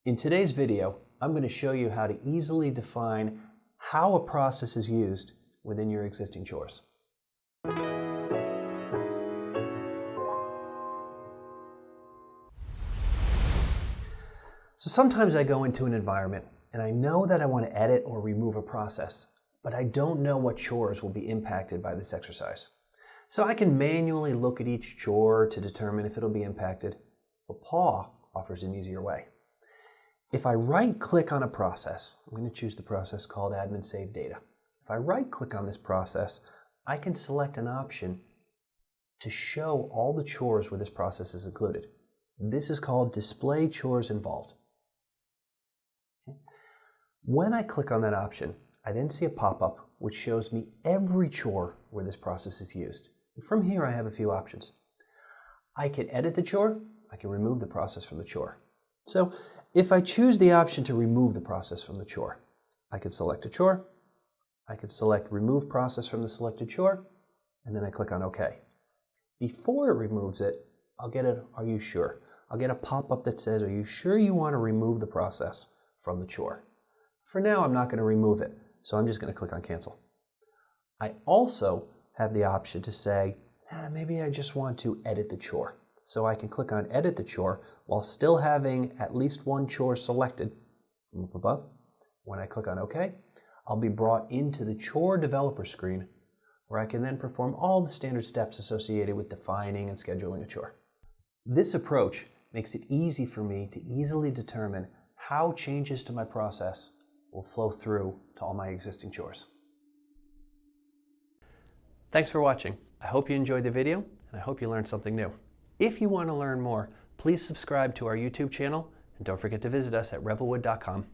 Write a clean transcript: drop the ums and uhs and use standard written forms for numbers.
In today's video, I'm going to show you how to easily define how a process is used within your existing chores. So sometimes I go into an environment and I know that I want to edit or remove a process, but I don't know what chores will be impacted by this exercise. So I can manually look at each chore to determine if it'll be impacted, but PAW offers an easier way. If I right-click on a process, I'm going to choose the process called Admin Save Data. If I right-click on this process, I can select an option to show all the chores where this process is included. This is called Display Chores Involved. Okay. When I click on that option, I then see a pop-up which shows me every chore where this process is used. And from here, I have a few options. I can edit the chore. I can remove the process from the chore. So if I choose the option to remove the process from the chore, I could select a chore, I could select Remove Process from the selected chore, and then I click on OK. Before it removes it, I'll get a Are you sure? I'll get a pop-up that says, are you sure you want to remove the process from the chore? For now, I'm not going to remove it, so I'm just going to click on Cancel. I also have the option to say, maybe I just want to edit the chore. So I can click on Edit the Chore while still having at least one chore selected from up above. When I click on OK, I'll be brought into the Chore Developer screen where I can then perform all the standard steps associated with defining and scheduling a chore. This approach makes it easy for me to easily determine how changes to my process will flow through to all my existing chores. Thanks for watching. I hope you enjoyed the video and I hope you learned something new. If you want to learn more, please subscribe to our YouTube channel and don't forget to visit us at revelwood.com.